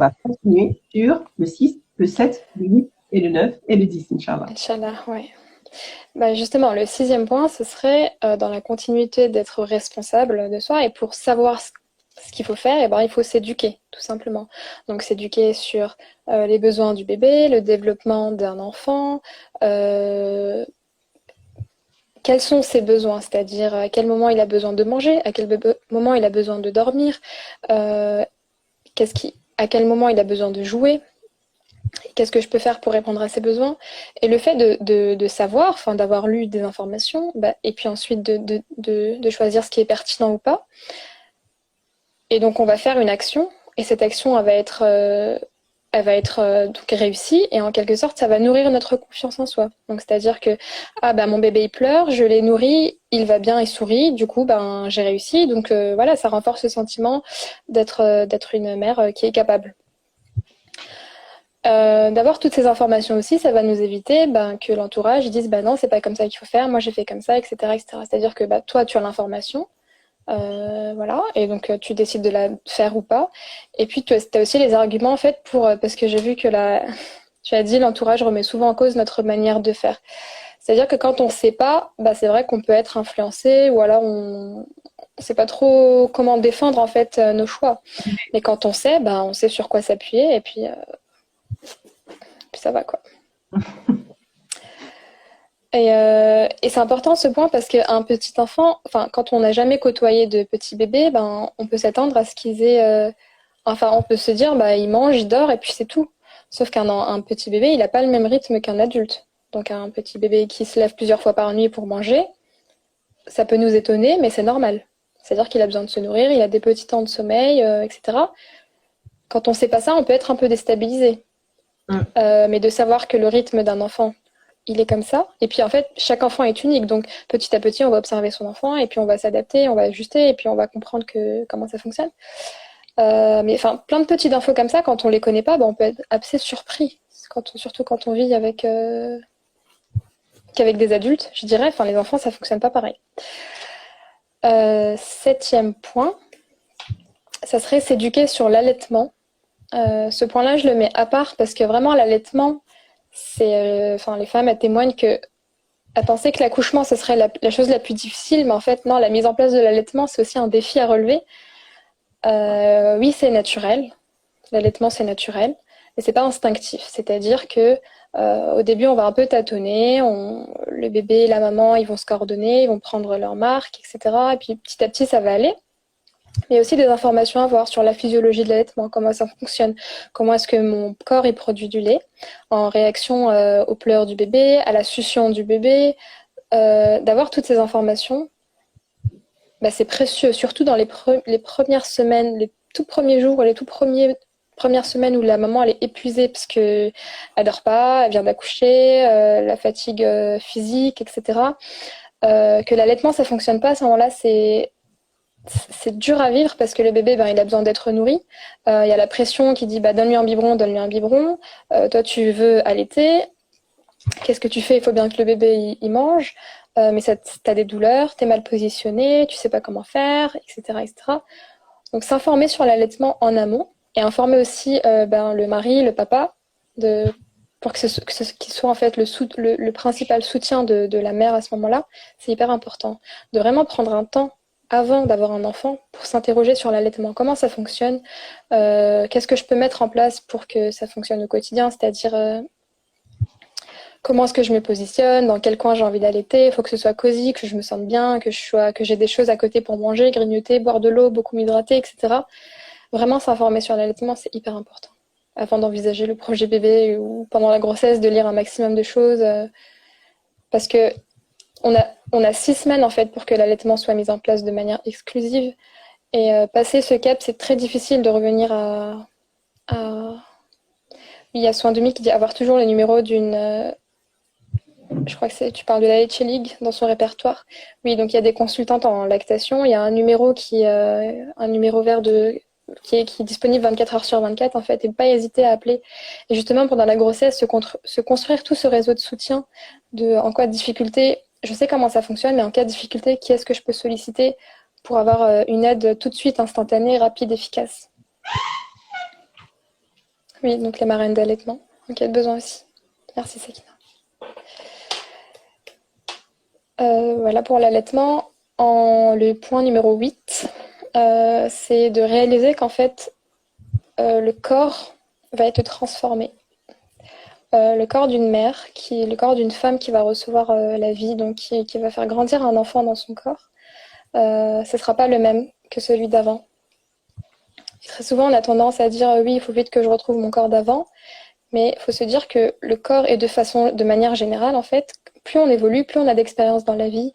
va continuer sur le 6, le 7, le 8 et le 9 et le 10, Inch'Allah. Inch'Allah, ouais. Bah justement, le sixième point, ce serait dans la continuité d'être responsable de soi et pour savoir ce qu'il faut faire, et ben, il faut s'éduquer, tout simplement. Donc s'éduquer sur les besoins du bébé, le développement d'un enfant, quels sont ses besoins, c'est-à-dire à quel moment il a besoin de manger, à quel moment il a besoin de dormir, euh, à quel moment il a besoin de jouer, qu'est-ce que je peux faire pour répondre à ses besoins. Et le fait de savoir, enfin d'avoir lu des informations, bah, et puis ensuite de choisir ce qui est pertinent ou pas. Et donc on va faire une action, et cette action elle va être donc réussie, et en quelque sorte ça va nourrir notre confiance en soi. Donc c'est-à-dire que mon bébé il pleure, je l'ai nourri, il va bien, il sourit, du coup j'ai réussi. Donc voilà, ça renforce le sentiment d'être une mère qui est capable. D'avoir toutes ces informations aussi, ça va nous éviter que l'entourage dise non, c'est pas comme ça qu'il faut faire, moi j'ai fait comme ça, etc., etc. C'est-à-dire que toi tu as l'information, voilà, et donc tu décides de la faire ou pas. Et puis tu as aussi les arguments en fait parce que j'ai vu que tu as dit l'entourage remet souvent en cause notre manière de faire. C'est-à-dire que quand on sait pas, c'est vrai qu'on peut être influencé, ou alors on sait pas trop comment défendre en fait nos choix. Mais quand on sait sur quoi s'appuyer, et puis ça va quoi. Et c'est important ce point parce qu'un petit enfant, enfin, quand on n'a jamais côtoyé de petits bébés, on peut s'attendre à ce qu'ils aient. On peut se dire, il mange, il dort et puis c'est tout. Sauf qu'un petit bébé, il n'a pas le même rythme qu'un adulte. Donc un petit bébé qui se lève plusieurs fois par nuit pour manger, ça peut nous étonner, mais c'est normal. C'est-à-dire qu'il a besoin de se nourrir, il a des petits temps de sommeil, etc. Quand on ne sait pas ça, on peut être un peu déstabilisé. Mais de savoir que le rythme d'un enfant, il est comme ça. Et puis en fait, chaque enfant est unique. Donc petit à petit, on va observer son enfant et puis on va s'adapter, on va ajuster et puis on va comprendre comment ça fonctionne. Mais enfin, plein de petites infos comme ça, quand on les connaît pas, on peut être assez surpris. Surtout quand on vit qu'avec des adultes, je dirais. Enfin, les enfants, ça fonctionne pas pareil. Septième point, ça serait s'éduquer sur l'allaitement. Ce point-là, je le mets à part parce que vraiment, l'allaitement, les femmes, elles témoignent que à penser que l'accouchement, ce serait la chose la plus difficile, mais en fait, non, la mise en place de l'allaitement, c'est aussi un défi à relever. Oui, c'est naturel. L'allaitement, c'est naturel, mais c'est pas instinctif. C'est-à-dire que au début, on va un peu tâtonner. Le bébé et la maman, ils vont se coordonner, ils vont prendre leur marque, etc. Et puis petit à petit, ça va aller. Mais il y a aussi des informations à voir sur la physiologie de l'allaitement, comment ça fonctionne, comment est-ce que mon corps il produit du lait en réaction aux pleurs du bébé, à la succion du bébé. D'avoir toutes ces informations, c'est précieux, surtout dans les premières semaines, les tout premiers jours, les premières semaines où la maman elle est épuisée parce que elle dort pas, elle vient d'accoucher, la fatigue physique, etc. Que l'allaitement ça fonctionne pas à ce moment-là, c'est dur à vivre parce que le bébé, il a besoin d'être nourri. Il y a la pression qui dit donne-lui un biberon, donne-lui un biberon. Toi, tu veux allaiter. Qu'est-ce que tu fais? Il faut bien que le bébé il mange. Mais tu as des douleurs, tu es mal positionné, tu sais pas comment faire, etc., etc. Donc s'informer sur l'allaitement en amont et informer aussi le mari, le papa, pour qu'il soit en fait le principal soutien de la mère à ce moment-là. C'est hyper important de vraiment prendre un temps avant d'avoir un enfant pour s'interroger sur l'allaitement. Comment ça fonctionne? Qu'est-ce que je peux mettre en place pour que ça fonctionne au quotidien? C'est-à-dire comment est-ce que je me positionne, dans quel coin j'ai envie d'allaiter, il faut que ce soit cosy, que je me sente bien, que j'ai des choses à côté pour manger, grignoter, boire de l'eau, beaucoup m'hydrater, etc. Vraiment s'informer sur l'allaitement, c'est hyper important. Avant d'envisager le projet bébé ou pendant la grossesse, de lire un maximum de choses. Parce que on a 6 semaines en fait pour que l'allaitement soit mis en place de manière exclusive. Et passer ce cap, c'est très difficile de revenir à... Il y a Soin de qui dit avoir toujours le numéro d'une... je crois que tu parles de la Leche League dans son répertoire. Oui, donc il y a des consultantes en lactation. Il y a un numéro un numéro vert qui est disponible 24 heures sur 24 en fait, et pas hésiter à appeler. Et justement pendant la grossesse, se construire tout ce réseau de soutien, en cas de difficulté. Je sais comment ça fonctionne, mais en cas de difficulté, qui est-ce que je peux solliciter pour avoir une aide tout de suite, instantanée, rapide, efficace? Oui, donc les marraines d'allaitement en cas de besoin aussi. Merci Sakina. Voilà pour l'allaitement. Le point numéro 8, c'est de réaliser qu'en fait, le corps va être transformé. Le corps d'une mère, le corps d'une femme qui va recevoir la vie, donc qui va faire grandir un enfant dans son corps, ce ne sera pas le même que celui d'avant. Et très souvent, on a tendance à dire oui, il faut vite que je retrouve mon corps d'avant, mais il faut se dire que le corps est de manière générale, en fait, plus on évolue, plus on a d'expérience dans la vie,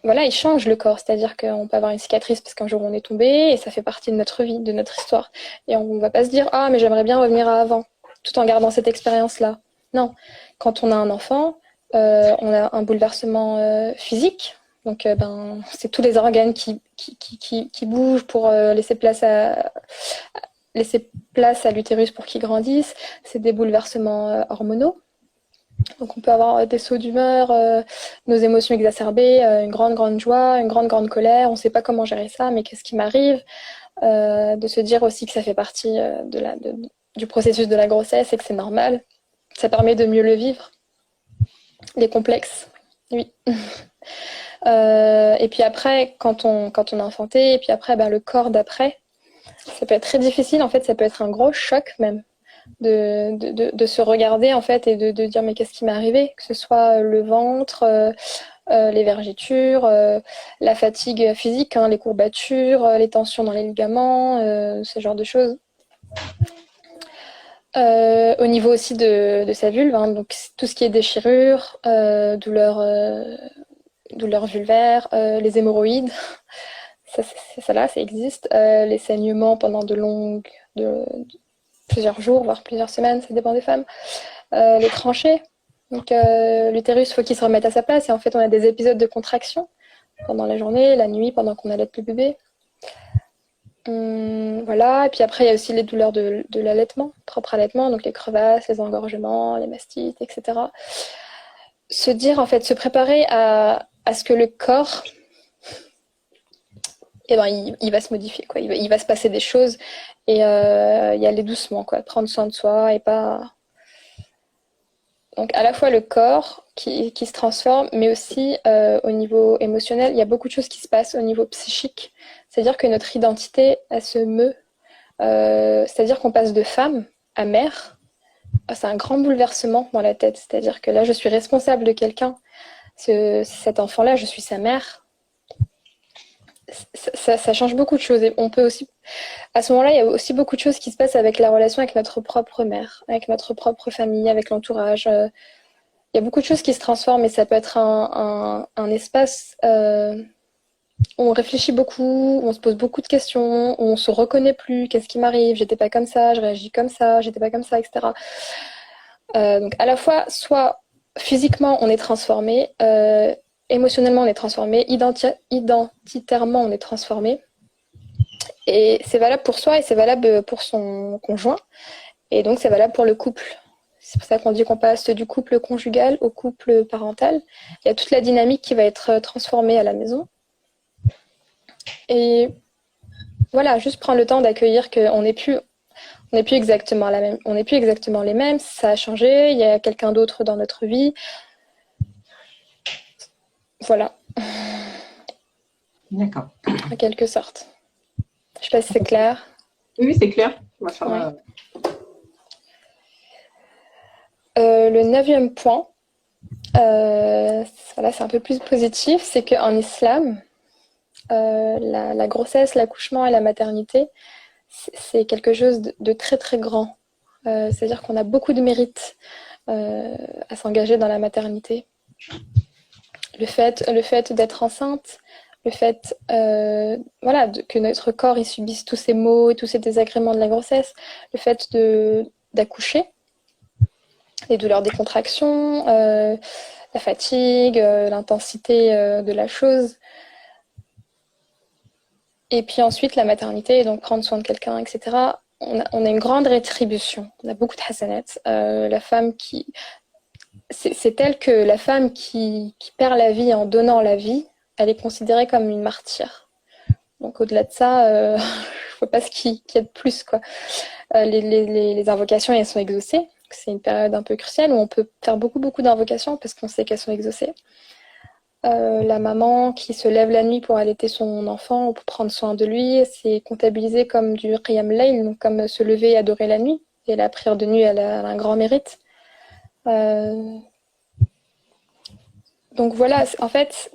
voilà, il change le corps, c'est-à-dire qu'on peut avoir une cicatrice parce qu'un jour on est tombé et ça fait partie de notre vie, de notre histoire. Et on ne va pas se dire ah mais j'aimerais bien revenir à avant, tout en gardant cette expérience-là. Non, quand on a un enfant, on a un bouleversement physique, donc c'est tous les organes qui bougent pour laisser place à l'utérus pour qu'il grandisse. C'est des bouleversements hormonaux. Donc on peut avoir des sauts d'humeur, nos émotions exacerbées, une grande joie, une grande colère. On ne sait pas comment gérer ça, mais qu'est-ce qui m'arrive, de se dire aussi que ça fait partie du processus de la grossesse et que c'est normal. Ça permet de mieux le vivre. Les complexes, oui. Et puis après, quand on a enfanté, et puis après, le corps d'après, ça peut être très difficile. En fait, ça peut être un gros choc même. De se regarder en fait et de dire mais qu'est-ce qui m'est arrivé, que ce soit le ventre, les vergetures, la fatigue physique, les courbatures, les tensions dans les ligaments, ce genre de choses. Au niveau aussi de sa vulve, donc tout ce qui est déchirure, douleur vulvaire, les hémorroïdes, ça existe, les saignements pendant plusieurs jours, voire plusieurs semaines, ça dépend des femmes. Les tranchées. Donc l'utérus, il faut qu'il se remette à sa place. Et en fait, on a des épisodes de contraction pendant la journée, la nuit, pendant qu'on allaite le bébé. Voilà. Et puis après, il y a aussi les douleurs de l'allaitement, propre allaitement, donc les crevasses, les engorgements, les mastites, etc. Se dire, en fait, se préparer à ce que le corps, il va se modifier, quoi. Il va se passer des choses et y aller doucement, quoi. Prendre soin de soi et pas... Donc à la fois le corps qui se transforme, mais aussi au niveau émotionnel, il y a beaucoup de choses qui se passent au niveau psychique. C'est-à-dire que notre identité, elle se meut. C'est-à-dire qu'on passe de femme à mère. C'est un grand bouleversement dans la tête. C'est-à-dire que là, je suis responsable de quelqu'un. Cet enfant-là, je suis sa mère. Ça change beaucoup de choses. Et on peut aussi, à ce moment-là, il y a aussi beaucoup de choses qui se passent avec la relation avec notre propre mère, avec notre propre famille, avec l'entourage. Il y a beaucoup de choses qui se transforment et ça peut être un espace où on réfléchit beaucoup, où on se pose beaucoup de questions, où on se reconnaît plus. Qu'est-ce qui m'arrive? J'étais pas comme ça, je réagis comme ça, j'étais pas comme ça, etc. Donc à la fois, soit physiquement on est transformé, émotionnellement on est transformé, identitairement on est transformé. Et c'est valable pour soi et c'est valable pour son conjoint. Et donc c'est valable pour le couple. C'est pour ça qu'on dit qu'on passe du couple conjugal au couple parental. Il y a toute la dynamique qui va être transformée à la maison. Et voilà, juste prendre le temps d'accueillir qu'on n'est plus exactement on n'est plus exactement les mêmes. Ça a changé. Il y a quelqu'un d'autre dans notre vie. Voilà. D'accord. En quelque sorte. Je ne sais pas si c'est clair. Oui, c'est clair. Ouais. Le 9e point, voilà, c'est un peu plus positif, c'est qu'en islam, la grossesse, l'accouchement et la maternité, c'est quelque chose de très très grand. C'est-à-dire qu'on a beaucoup de mérite à s'engager dans la maternité. Le fait d'être enceinte, le fait que notre corps il subisse tous ces maux et tous ces désagréments de la grossesse, le fait d'accoucher, les douleurs des contractions, la fatigue, l'intensité de la chose. Et puis ensuite, la maternité, donc prendre soin de quelqu'un, etc. On a une grande rétribution. On a beaucoup de hasanat. La femme qui... C'est tel que la femme qui perd la vie en donnant la vie, elle est considérée comme une martyre. Donc au-delà de ça, je ne vois pas ce qu'il y a de plus, quoi. Les invocations, elles sont exaucées. C'est une période un peu cruciale où on peut faire beaucoup, beaucoup d'invocations parce qu'on sait qu'elles sont exaucées. La maman qui se lève la nuit pour allaiter son enfant ou pour prendre soin de lui, c'est comptabilisé comme du Qiyam Layl, donc comme se lever et adorer la nuit. Et la prière de nuit, elle a un grand mérite. Donc voilà, en fait,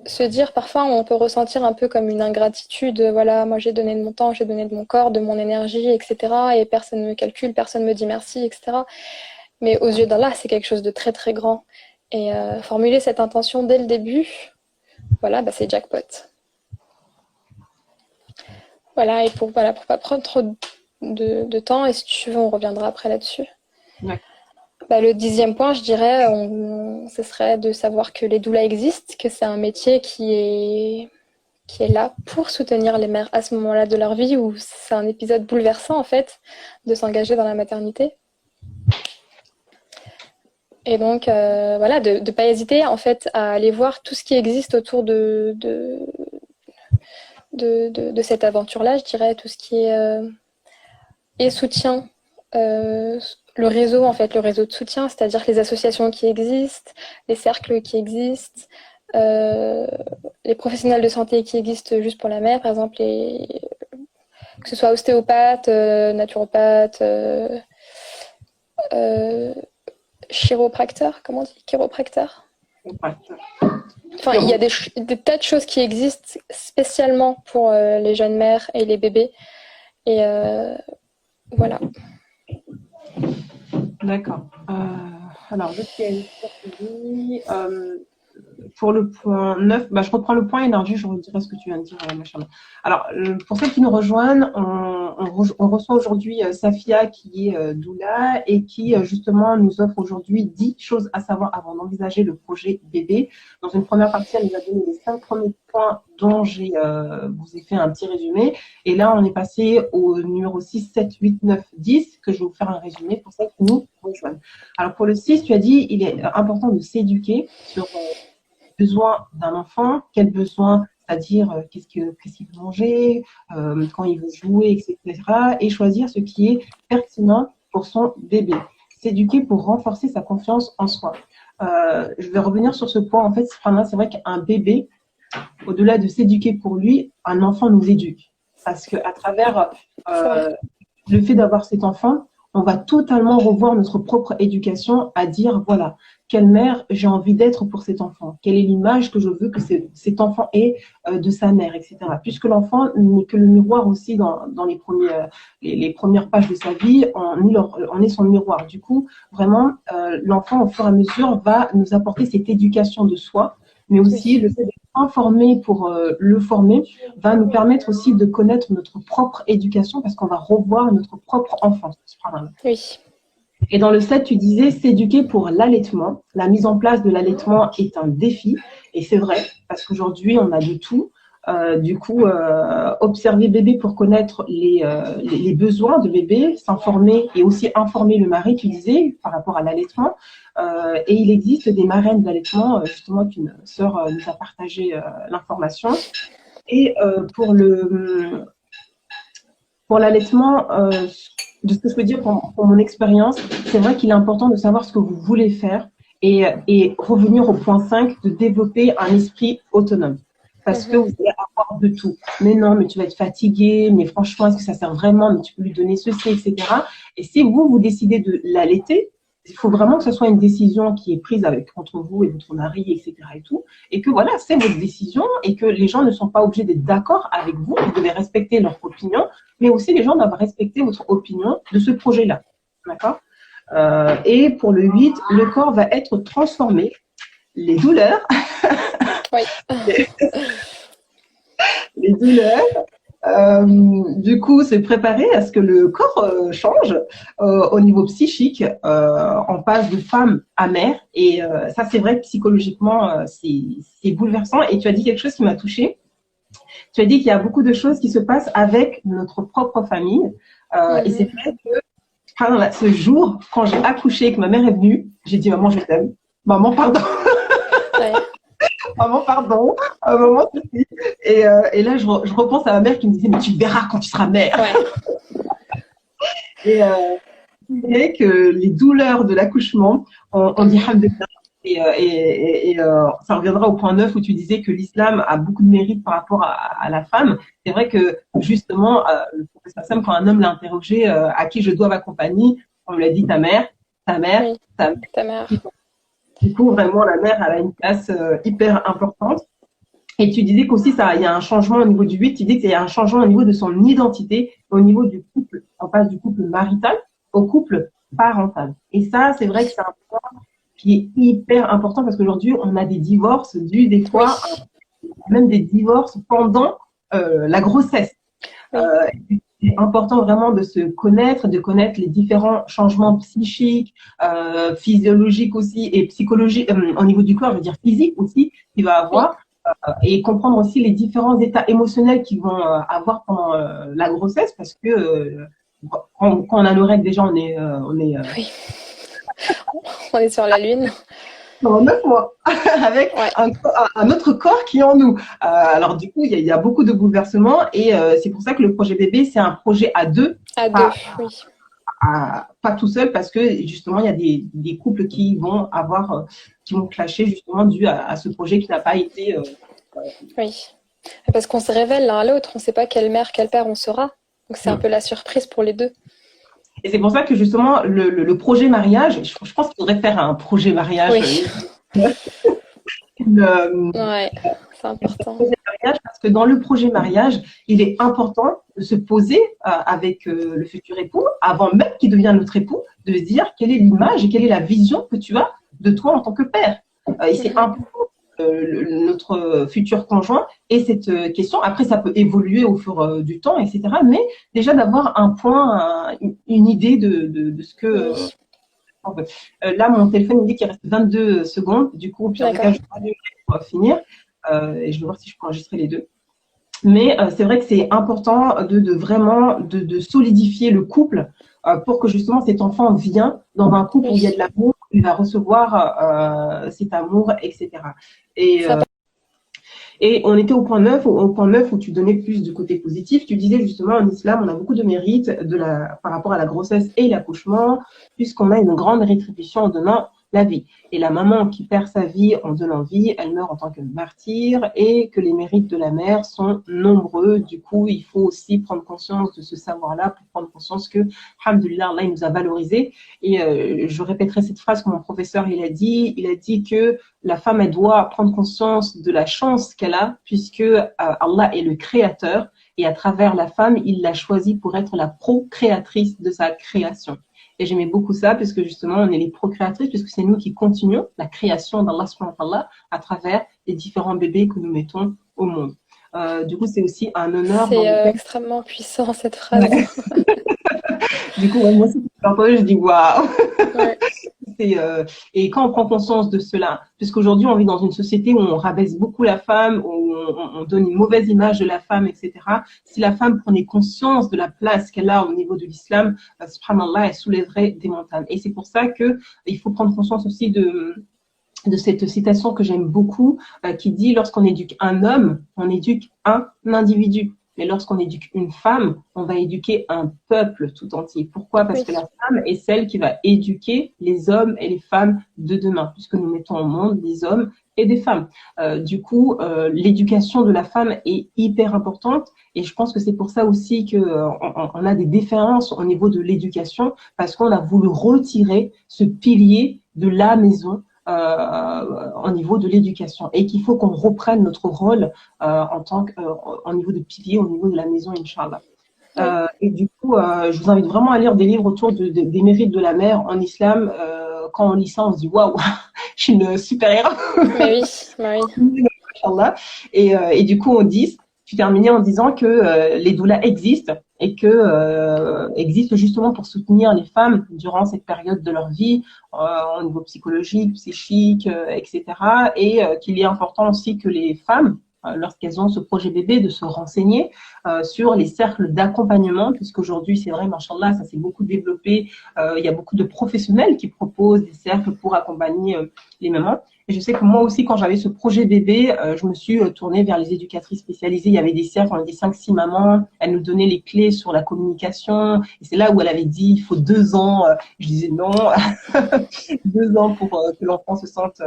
se dire parfois on peut ressentir un peu comme une ingratitude, voilà, moi j'ai donné de mon temps, j'ai donné de mon corps, de mon énergie, etc. Et personne ne me calcule, personne ne me dit merci, etc. Mais aux yeux d'Allah, c'est quelque chose de très très grand. Et formuler cette intention dès le début, voilà, bah, c'est jackpot. Voilà, et pour pas prendre trop de temps, et si tu veux, on reviendra après là-dessus. Ouais. Bah, le 10e point, je dirais, ce serait de savoir que les doulas existent, que c'est un métier qui est là pour soutenir les mères à ce moment-là de leur vie, où c'est un épisode bouleversant, en fait, de s'engager dans la maternité. Et donc, voilà, de ne pas hésiter, en fait, à aller voir tout ce qui existe autour de cette aventure-là, je dirais, tout ce qui est soutien, le réseau, en fait, le réseau de soutien, c'est-à-dire les associations qui existent, les cercles qui existent, les professionnels de santé qui existent juste pour la mère, par exemple, que ce soit ostéopathe, naturopathe, chiropracteur, comment on dit, chiropracteur. Enfin, il y a des tas de choses qui existent spécialement pour les jeunes mères et les bébés. Et voilà. D'accord. Alors, je suis pour le point 9, je reprends le point énergie, je redirai ce que tu viens de dire, machin. Alors, pour ceux qui nous rejoignent, on reçoit aujourd'hui Safia qui est doula et qui justement nous offre aujourd'hui 10 choses à savoir avant d'envisager le projet bébé. Dans une première partie, elle nous a donné les 5 premiers points dont vous ai fait un petit résumé. Et là, on est passé au numéro 6, 7, 8, 9, 10, que je vais vous faire un résumé pour ceux qui nous rejoignent. Alors, pour le 6, tu as dit, il est important de s'éduquer sur besoin d'un enfant, quel besoin, c'est-à-dire qu'est-ce qu'il veut manger, quand il veut jouer, etc. Et choisir ce qui est pertinent pour son bébé. S'éduquer pour renforcer sa confiance en soi. Je vais revenir sur ce point. En fait, c'est vrai qu'un bébé, au-delà de s'éduquer pour lui, un enfant nous éduque. Parce qu'à travers le fait d'avoir cet enfant, on va totalement revoir notre propre éducation à dire, voilà, quelle mère j'ai envie d'être pour cet enfant, quelle est l'image que je veux que cet enfant ait de sa mère, etc. Puisque l'enfant n'est que le miroir aussi dans les premières pages de sa vie, on est son miroir. Du coup, vraiment, l'enfant, au fur et à mesure, va nous apporter cette éducation de soi, mais aussi le fait d'être informé pour le former va nous permettre aussi de connaître notre propre éducation parce qu'on va revoir notre propre enfance. Oui. Et dans le 7, tu disais s'éduquer pour l'allaitement. La mise en place de l'allaitement est un défi. Et c'est vrai, parce qu'aujourd'hui, on a de tout. Observer bébé pour connaître les besoins de bébé, s'informer et aussi informer le mari, tu disais, par rapport à l'allaitement. Et il existe des marraines d'allaitement, justement, qu'une sœur nous a partagé l'information. Et pour l'allaitement, de ce que je peux dire pour mon expérience, c'est vrai qu'il est important de savoir ce que vous voulez faire et revenir au point 5, de développer un esprit autonome. Parce que vous allez avoir de tout. Mais non, mais tu vas être fatigué, mais franchement, est-ce que ça sert vraiment? Mais tu peux lui donner ceci, etc. Et si vous décidez de l'allaiter, il faut vraiment que ce soit une décision qui est prise entre vous et votre mari, etc. et tout. Et que voilà, c'est votre décision et que les gens ne sont pas obligés d'être d'accord avec vous. Vous devez respecter leur opinion, mais aussi les gens doivent respecter votre opinion de ce projet-là. D'accord? Et pour le 8, le corps va être transformé. Les douleurs. Oui. Les douleurs. Du coup, se préparer à ce que le corps change au niveau psychique. On passe de femme à mère. Et ça, c'est vrai que psychologiquement, c'est bouleversant. Et tu as dit quelque chose qui m'a touchée. Tu as dit qu'il y a beaucoup de choses qui se passent avec notre propre famille. Et c'est vrai que ce jour, quand j'ai accouché et que ma mère est venue, j'ai dit « Maman, je t'aime. Maman, pardon. » Maman, pardon. Maman, ceci. Et là, je repense à ma mère qui me disait, mais tu verras quand tu seras mère. Ouais. Et je dirais que les douleurs de l'accouchement, on dit Alhamdulillah. Ça reviendra au point 9 où tu disais que l'islam a beaucoup de mérite par rapport à la femme. C'est vrai que justement, le professeur Sam, quand un homme l'a interrogé à qui je dois ma compagnie, on lui a dit ta mère, ta mère, Oui, ta mère. ta mère. Du coup, vraiment, la mère, elle a une place hyper importante. Et tu disais qu'aussi, il y a un changement au niveau du 8, tu dis qu'il y a un changement au niveau de son identité, au niveau du couple. On passe du couple marital au couple parental. Et ça, c'est vrai que c'est un point qui est hyper important parce qu'aujourd'hui, on a des divorces dus des Oui, fois, même des divorces pendant la grossesse. oui, C'est important vraiment de connaître les différents changements psychiques, physiologiques aussi et psychologiques au niveau du corps, je veux dire physique aussi, qu'il va oui. avoir et comprendre aussi les différents états émotionnels qu'ils vont avoir pendant la grossesse parce que quand on a nos règles déjà on est Oui. On est sur la lune. pendant 9 mois avec Ouais, un autre corps qui est en nous. Alors du coup il y a beaucoup de bouleversements et c'est pour ça que le projet bébé c'est un projet à deux, à deux. pas Oui, pas tout seul parce que justement il y a des couples qui vont avoir qui vont clasher justement dû à ce projet qui n'a pas été oui. Parce qu'on se révèle l'un à l'autre. On ne sait pas quelle mère, quel père on sera. Donc c'est un peu la surprise pour les deux. et c'est pour ça que justement le projet mariage, je pense qu'il faudrait faire un projet mariage, Oui, une, euh, ouais, c'est un important. projet mariage parce que dans le projet mariage, il est important de se poser avec le futur époux, avant même qu'il devienne notre épout, de se dire quelle est l'image et quelle est la vision que tu as de toi en tant que père. Et c'est Mhm. important notre futur conjoint et cette question. Après, ça peut évoluer au fur du temps, etc. Mais déjà d'avoir un point, une idée de ce que Oui, là, mon téléphone me dit qu'il reste 22 secondes. Du coup, au pire des cas, d'accord. je vais finir et je vais voir si je peux enregistrer les deux. Mais c'est vrai que c'est important de vraiment de solidifier le couple pour que justement cet enfant vienne dans un couple où il y a de Oui. l'amour, il va recevoir cet amour, etc. Et, Ça, euh, et on était au point 9, au point 9 où tu donnais plus du côté positif. Tu disais justement en islam, on a beaucoup de mérites par rapport à la grossesse et l'accouchement, puisqu'on a une grande rétribution en donnant la vie. Et la maman qui perd sa vie en donnant vie, elle meurt en tant que martyr et que les mérites de la mère sont nombreux. Du coup, il faut aussi prendre conscience de ce savoir-là pour prendre conscience que, alhamdoulilah, Allah il nous a valorisés. Et je répéterai cette phrase que mon professeur il a dit que la femme, elle doit prendre conscience de la chance qu'elle a, puisque Allah est le créateur, et à travers la femme, il l'a choisie pour être la procréatrice de sa création. Et j'aimais beaucoup ça, puisque justement, on est les procréatrices, puisque c'est nous qui continuons la création d'Allah subhanahu wa ta'ala à travers les différents bébés que nous mettons au monde. Du coup, c'est aussi un honneur dans c'est lequel... extrêmement puissant cette phrase. Ouais. Du coup, ouais, moi aussi, quand j'ai entendu, je dis waouh. Ouais. Et quand on prend conscience de cela, puisqu'aujourd'hui on vit dans une société où on rabaisse beaucoup la femme, où on donne une mauvaise image de la femme, etc. Si la femme prenait conscience de la place qu'elle a au niveau de l'islam, subhanallah, elle soulèverait des montagnes. Et c'est pour ça que il faut prendre conscience aussi de cette citation que j'aime beaucoup, qui dit lorsqu'on éduque un homme, on éduque un individu. Mais lorsqu'on éduque une femme, on va éduquer un peuple tout entier. Pourquoi? Parce Oui, que la femme est celle qui va éduquer les hommes et les femmes de demain, puisque nous mettons au monde des hommes et des femmes. Du coup, l'éducation de la femme est hyper importante et je pense que c'est pour ça aussi que on a des différences au niveau de l'éducation parce qu'on a voulu retirer ce pilier de la maison au niveau de l'éducation et qu'il faut qu'on reprenne notre rôle en tant au niveau de pilier, au niveau de la maison, Inch'Allah. oui. Et du coup, je vous invite vraiment à lire des livres autour des mérites de la mère en islam. Quand on lit ça, on se dit waouh, je suis une super héros. Mais oui, bah oui. Inch'Allah. Et du coup, tu terminais en disant que les doulas existent et que existent justement pour soutenir les femmes durant cette période de leur vie au niveau psychologique, psychique, etc. Et qu'il est important aussi que les femmes lorsqu'elles ont ce projet bébé, de se renseigner sur les cercles d'accompagnement, puisqu'aujourd'hui, c'est vrai, machallah, ça s'est beaucoup développé. Il y a beaucoup de professionnels qui proposent des cercles pour accompagner les mamans. Et je sais que moi aussi, quand j'avais ce projet bébé, je me suis tournée vers les éducatrices spécialisées. Il y avait des cercles, on était 5-6 mamans. Elles nous donnaient les clés sur la communication. Et c'est là où elle avait dit, il faut 2 ans. Je disais non, 2 ans pour que l'enfant se sente...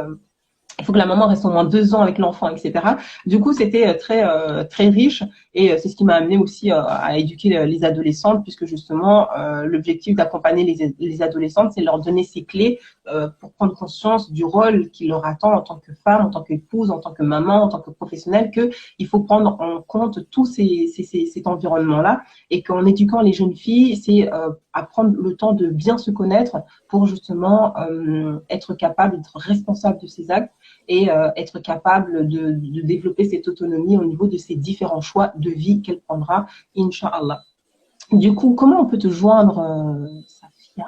il faut que la maman reste au moins 2 ans avec l'enfant, etc. Du coup, c'était très riche et c'est ce qui m'a amené aussi à éduquer les adolescentes, puisque justement, l'objectif d'accompagner les adolescentes, c'est leur donner ces clés pour prendre conscience du rôle qui leur attend en tant que femme, en tant qu'épouse, en tant que maman, en tant que professionnelle, qu'il faut prendre en compte tout cet environnement-là et qu'en éduquant les jeunes filles, c'est à prendre le temps de bien se connaître pour justement être capable d'être responsable de ses actes et être capable de développer cette autonomie au niveau de ses différents choix de vie qu'elle prendra, Inch'Allah. Du coup, comment on peut te joindre, Safia?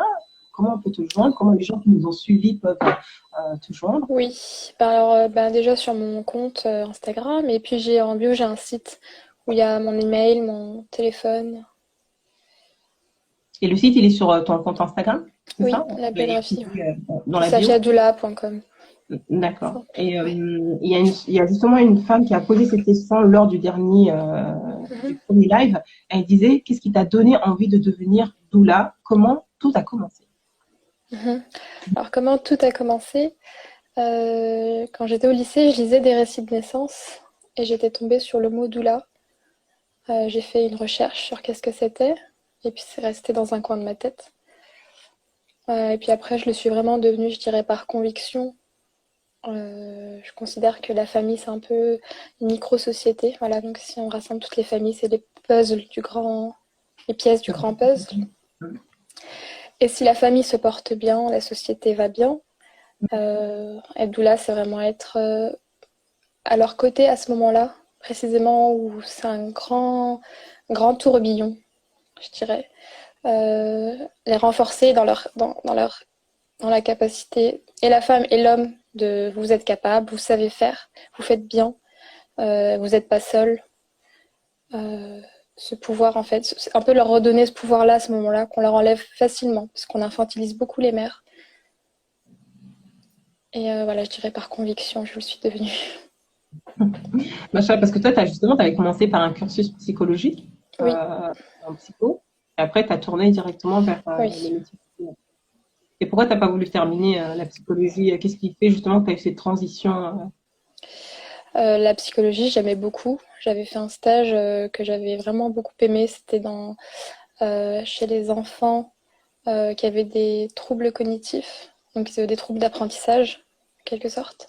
Comment on peut te joindre? Comment les gens qui nous ont suivis peuvent te joindre? Oui, alors déjà sur mon compte Instagram, et puis en bio, j'ai un site où il y a mon email, mon téléphone. Et le site, il est sur ton compte Instagram, c'est Oui, ça? la biographie. Dans la bio? safiadoula.com. D'accord. Et il y a justement une femme qui a posé cette question lors du du premier live. Elle disait, qu'est-ce qui t'a donné envie de devenir doula? Comment tout a commencé? Alors, comment tout a commencé? Quand j'étais au lycée, je lisais des récits de naissance et j'étais tombée sur le mot doula. J'ai fait une recherche sur qu'est-ce que c'était et puis c'est resté dans un coin de ma tête. Et puis après, je le suis vraiment devenue, je dirais, par conviction. Je considère que la famille, c'est un peu une micro-société. Voilà, donc si on rassemble toutes les familles, c'est les pièces du grand puzzle. Et si la famille se porte bien, la société va bien. Être doula, c'est vraiment être à leur côté à ce moment-là, précisément où c'est un grand tourbillon, je dirais. Les renforcer dans la capacité, et la femme et l'homme, de vous êtes capable, vous savez faire, vous faites bien, vous n'êtes pas seul. Ce pouvoir, en fait, c'est un peu leur redonner ce pouvoir-là à ce moment-là, qu'on leur enlève facilement, parce qu'on infantilise beaucoup les mères. Et voilà, je dirais par conviction, je le suis devenue. Machin, parce que toi, tu avais commencé par un cursus psychologique, Oui. en psycho, et après, tu as tourné directement vers Oui. les métiers. Et pourquoi tu n'as pas voulu terminer la psychologie? Qu'est-ce qui fait justement que tu as eu cette transition? La psychologie, j'aimais beaucoup. J'avais fait un stage que j'avais vraiment beaucoup aimé. C'était chez les enfants qui avaient des troubles cognitifs, donc ils avaient des troubles d'apprentissage, en quelque sorte.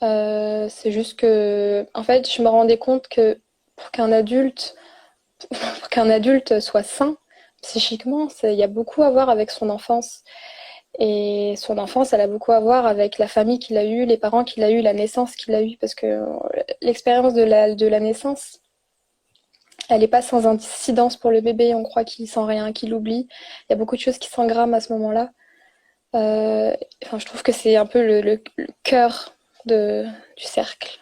C'est juste que, en fait, je me rendais compte que pour qu'un adulte soit sain psychiquement, il y a beaucoup à voir avec son enfance. Et son enfance, elle a beaucoup à voir avec la famille qu'il a eue, les parents qu'il a eus, la naissance qu'il a eue, parce que l'expérience de la naissance, elle n'est pas sans incidence pour le bébé. On croit qu'il sent rien, qu'il oublie. Il y a beaucoup de choses qui s'engramment à ce moment-là. Je trouve que c'est un peu le cœur du cercle,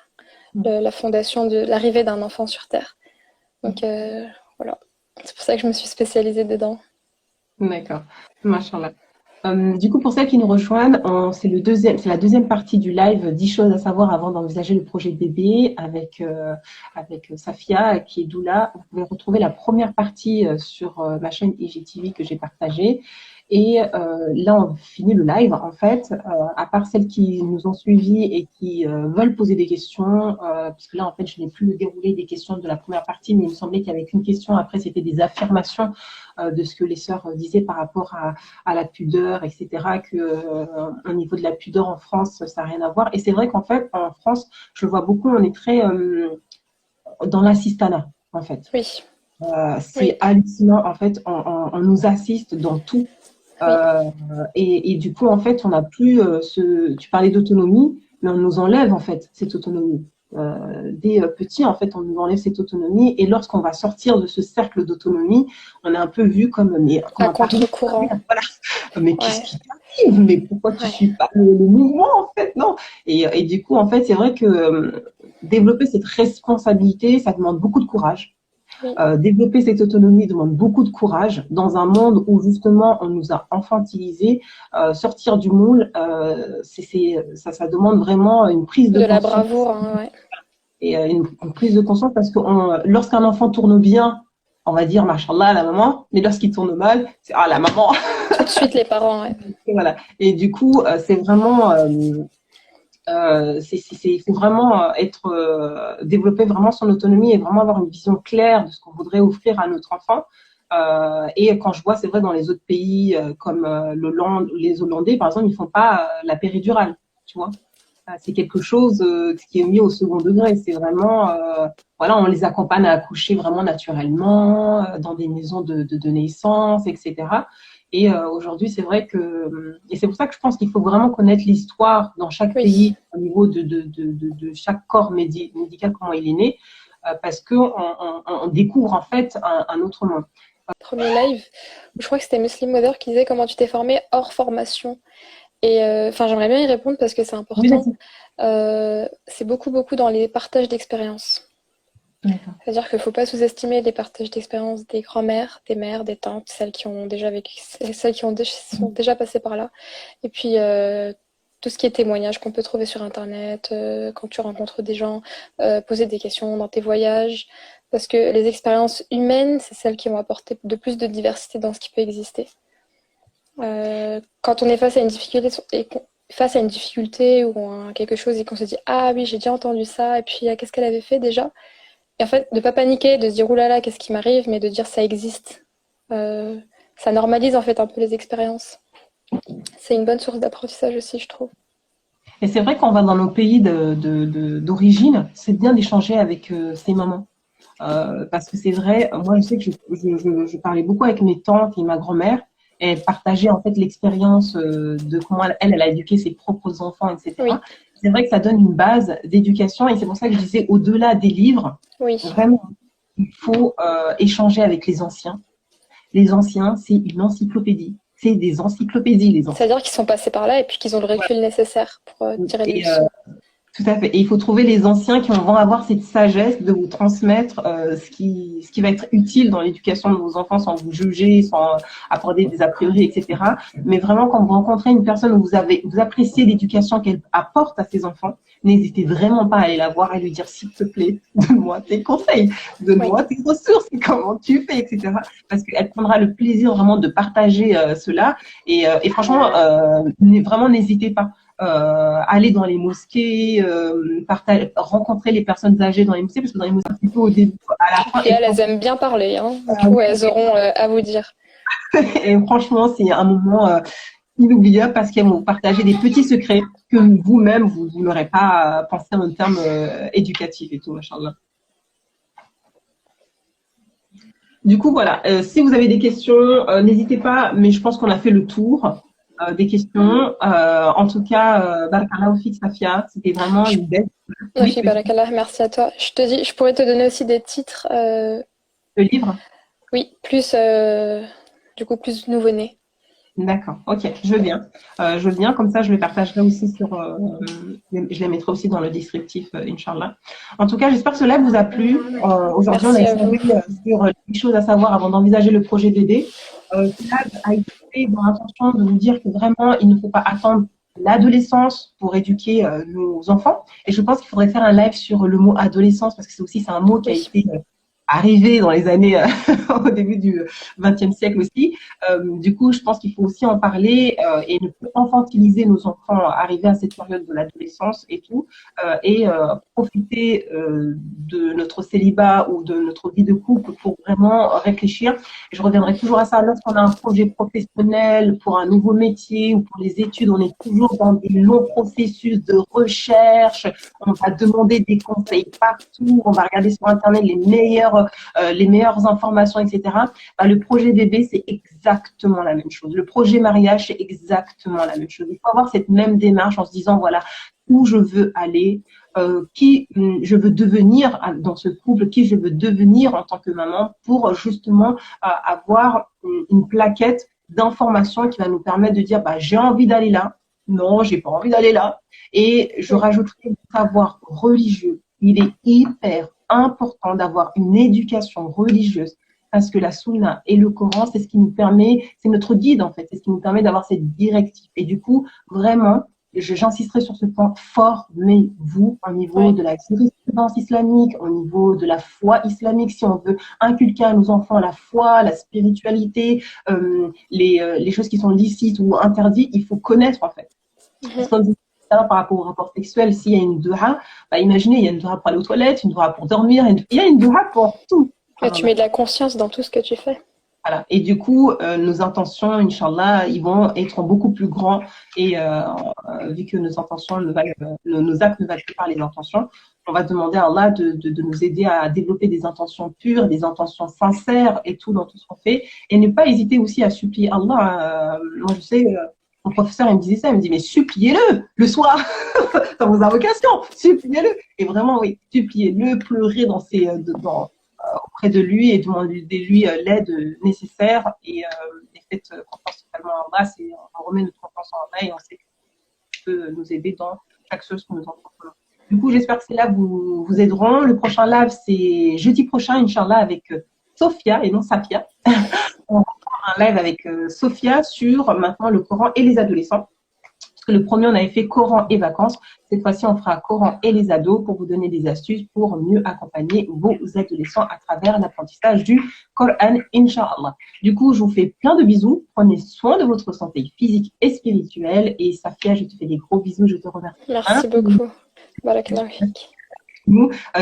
la fondation de l'arrivée d'un enfant sur Terre. Donc voilà, c'est pour ça que je me suis spécialisée dedans. D'accord, machallah. Du coup, pour celles qui nous rejoignent, c'est la deuxième partie du live, 10 choses à savoir avant d'envisager le projet bébé avec Safia qui est doula. Vous pouvez retrouver la première partie sur ma chaîne IGTV que j'ai partagée. Et là, on finit le live. En fait, à part celles qui nous ont suivis et qui veulent poser des questions, puisque là, en fait, je n'ai plus déroulé des questions de la première partie, mais il me semblait qu'il y avait qu'une question. Après, c'était des affirmations de ce que les sœurs disaient par rapport à la pudeur, etc. Au niveau de la pudeur en France, ça n'a rien à voir. Et c'est vrai qu'en fait, en France, je le vois beaucoup, on est très dans l'assistanat, en fait. Oui. C'est hallucinant, en fait, on nous assiste dans tout. Et du coup, en fait, on n'a plus tu parlais d'autonomie, mais on nous enlève, en fait, cette autonomie. Des petits, en fait, on nous enlève cette autonomie. Et lorsqu'on va sortir de ce cercle d'autonomie, on est un peu vu comme à contre-courant. Voilà. Mais qu'est-ce qu'il y a? mais pourquoi tu suis pas le mouvement en fait, non? Et du coup, en fait, c'est vrai que développer cette responsabilité, ça demande beaucoup de courage. Oui. Développer cette autonomie demande beaucoup de courage dans un monde où justement on nous a infantilisés. Sortir du moule, ça demande vraiment une prise de De la conscience bravoure, hein, ouais. et une prise de conscience parce que lorsqu'un enfant tourne bien, on va dire machallah la maman, mais lorsqu'il tourne mal, c'est la maman. Tout de suite les parents, ouais. Et voilà. Et du coup, c'est vraiment il faut vraiment développer vraiment son autonomie et vraiment avoir une vision claire de ce qu'on voudrait offrir à notre enfant. Et quand je vois, c'est vrai, dans les autres pays comme les Hollandais, par exemple, ils font pas la péridurale, tu vois. C'est quelque chose qui est mis au second degré. C'est vraiment, voilà, on les accompagne à accoucher vraiment naturellement dans des maisons de naissance, etc. Et aujourd'hui, c'est vrai que, et c'est pour ça que je pense qu'il faut vraiment connaître l'histoire dans chaque pays au niveau de chaque corps médical, comment il est né, parce qu'on découvre en fait un autre monde. Premier live, je crois que c'était Muslim Mother qui disait comment tu t'es formée hors formation. Et j'aimerais bien y répondre parce que c'est important. C'est beaucoup dans les partages d'expériences. C'est-à-dire qu'il ne faut pas sous-estimer les partages d'expériences des grands-mères, des mères, des tantes, celles qui ont déjà vécu, celles qui sont déjà passées par là. Et puis, tout ce qui est témoignages qu'on peut trouver sur Internet, quand tu rencontres des gens, poser des questions dans tes voyages. Parce que les expériences humaines, c'est celles qui vont apporter de plus de diversité dans ce qui peut exister. Quand on est face à une difficulté ou quelque chose et qu'on se dit « Ah oui, j'ai déjà entendu ça, et puis qu'est-ce qu'elle avait fait déjà ?» Et en fait, de ne pas paniquer, de se dire « Oulala, qu'est-ce qui m'arrive ?» mais de dire « Ça existe ». Ça normalise en fait un peu les expériences. C'est une bonne source d'apprentissage aussi, je trouve. Et c'est vrai qu'on va dans nos pays d'origine, c'est bien d'échanger avec ces mamans. Parce que c'est vrai, moi je sais que je parlais beaucoup avec mes tantes et ma grand-mère, et elles partageaient en fait l'expérience de comment elle a éduqué ses propres enfants, etc. Oui. C'est vrai que ça donne une base d'éducation et c'est pour ça que je disais au-delà des livres, vraiment, il faut échanger avec les anciens. Les anciens, c'est une encyclopédie. C'est des encyclopédies, les anciens. C'est-à-dire qu'ils sont passés par là et puis qu'ils ont le recul nécessaire pour tirer les leçons. Tout à fait. Et il faut trouver les anciens qui vont avoir cette sagesse de vous transmettre ce qui va être utile dans l'éducation de vos enfants sans vous juger, sans apporter des a priori, etc. Mais vraiment, quand vous rencontrez une personne où vous appréciez l'éducation qu'elle apporte à ses enfants, n'hésitez vraiment pas à aller la voir et lui dire, s'il te plaît, donne-moi tes conseils, donne-moi tes ressources, comment tu fais, etc. Parce qu'elle prendra le plaisir vraiment de partager cela. Et franchement, vraiment, n'hésitez pas. Aller dans les mosquées, rencontrer les personnes âgées dans les mosquées, parce que dans les mosquées, plutôt au début, à la fin. Et elles aiment bien parler, hein. Du coup, elles auront à vous dire. Et franchement, c'est un moment inoubliable parce qu'elles vont partager des petits secrets que vous-même, vous n'aurez pas pensé en termes éducatifs et tout, machallah. Du coup, voilà. Si vous avez des questions, n'hésitez pas, mais je pense qu'on a fait le tour. Des questions. En tout cas, Barakallahu fik, Safia, c'était vraiment une belle. Oui, Barakallah, merci à toi. Je pourrais te donner aussi des titres. Le livre? Oui, plus nouveau-né. D'accord, ok, je veux bien. Comme ça je les partagerai aussi je les mettrai aussi dans le descriptif, Inch'Allah. En tout cas, j'espère que ce live vous a plu. Aujourd'hui, on a échangé sur les choses à savoir avant d'envisager le projet bébé. Ce live a été fait dans l'intention de nous dire que vraiment, il ne faut pas attendre l'adolescence pour éduquer nos enfants. Et je pense qu'il faudrait faire un live sur le mot adolescence parce que c'est un mot qui a été arrivé dans les années au début du XXe siècle aussi. Du coup, je pense qu'il faut aussi en parler et ne plus infantiliser nos enfants arrivés à cette période de l'adolescence et tout, et profiter de notre célibat ou de notre vie de couple pour vraiment réfléchir. Et je reviendrai toujours à ça lorsqu'on a un projet professionnel pour un nouveau métier ou pour les études. On est toujours dans des longs processus de recherche. On va demander des conseils partout. On va regarder sur Internet les meilleures informations, etc. Le projet bébé, c'est exactement la même chose. Le projet mariage, c'est exactement la même chose. Il faut avoir cette même démarche en se disant, voilà, où je veux aller, qui je veux devenir dans ce couple, qui je veux devenir en tant que maman pour justement avoir une plaquette d'information qui va nous permettre de dire, bah, j'ai envie d'aller là. Non, j'ai pas envie d'aller là. Et je rajouterai le savoir religieux. Il est hyper important d'avoir une éducation religieuse parce que la sunna et le Coran, c'est ce qui nous permet, c'est notre guide en fait, c'est ce qui nous permet d'avoir cette directive. Et du coup, vraiment, j'insisterai sur ce point, formez-vous au niveau de la jurisprudence islamique, au niveau de la foi islamique, si on veut inculquer à nos enfants la foi, la spiritualité, les choses qui sont licites ou interdites, il faut connaître en fait. Par rapport au rapport sexuel, s'il y a une doha, bah, imaginez, il y a une doha pour aller aux toilettes, une doha pour dormir, il y a une doha pour tout. Et tu mets de la conscience dans tout ce que tu fais. Voilà. Et du coup, nos intentions, Inch'Allah, ils vont être beaucoup plus grands. Et vu que nos intentions nos actes ne valent que par les intentions, on va demander à Allah de nous aider à développer des intentions pures, des intentions sincères et tout dans tout ce qu'on fait. Et ne pas hésiter aussi à supplier Allah. Moi, je sais, mon professeur, il me disait ça, il me dit, mais suppliez-le le soir dans vos invocations, suppliez-le. Et vraiment, oui, suppliez-le, pleurez auprès de lui et demandez-lui l'aide nécessaire et faites confiance totalement en Allah. On remet notre confiance en Allah et on sait qu'il peut nous aider dans chaque chose que nous entreprenons. Du coup, j'espère que ces lives vous aideront. Le prochain live, c'est jeudi prochain, Inch'Allah, avec Sophia et non Safia. On va faire un live avec Sophia sur maintenant le Coran et les adolescents. Parce que le premier, on avait fait Coran et vacances. Cette fois-ci, on fera Coran et les ados pour vous donner des astuces pour mieux accompagner vos adolescents à travers l'apprentissage du Coran, Inch'Allah. Du coup, je vous fais plein de bisous. Prenez soin de votre santé physique et spirituelle. Et Safia, je te fais des gros bisous. Je te remercie. Merci beaucoup. Barakallahu fik.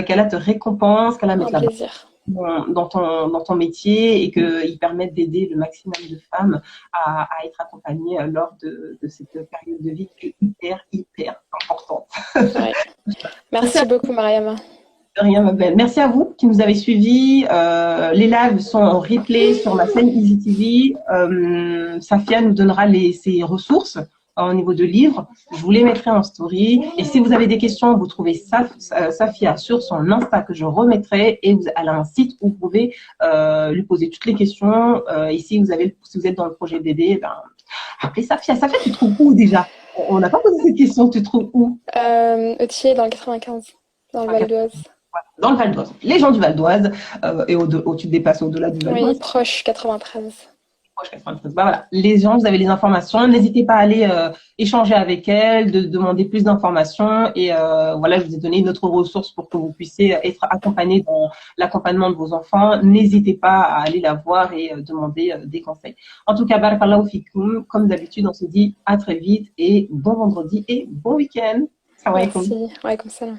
Qu'Allah te récompense, qu'Allah mette la plaisir. Dans ton métier et qu'il permette d'aider le maximum de femmes à être accompagnées lors de cette période de vie qui est hyper importante. Ouais. Merci beaucoup, Mariama. De rien, ma belle. Merci à vous qui nous avez suivis. Les lives sont en replay sur ma chaîne Easy TV. Safia nous donnera ses ressources au niveau de livres. Je vous les mettrai en story. Et si vous avez des questions, vous trouvez Safia sur son Insta que je remettrai. Et elle a un site où vous pouvez lui poser toutes les questions. Et si vous êtes dans le projet bébé, appelez Safia. Safia, tu te trouves où déjà? On n'a pas posé cette question. Tu te trouves où? Etier dans le 95, dans le Val d'Oise. Dans le Val d'Oise. Les gens du Val d'Oise. Et tu te dépasses au-delà du Val d'Oise. Oui, proche 93. Voilà, les gens, vous avez les informations. N'hésitez pas à aller échanger avec elle, de demander plus d'informations. Et voilà, je vous ai donné une autre ressource pour que vous puissiez être accompagné dans l'accompagnement de vos enfants. N'hésitez pas à aller la voir et demander des conseils. En tout cas, barakallahu fikoum. Comme d'habitude, on se dit à très vite et bon vendredi et bon week-end. Merci. Wa alaykoum salam.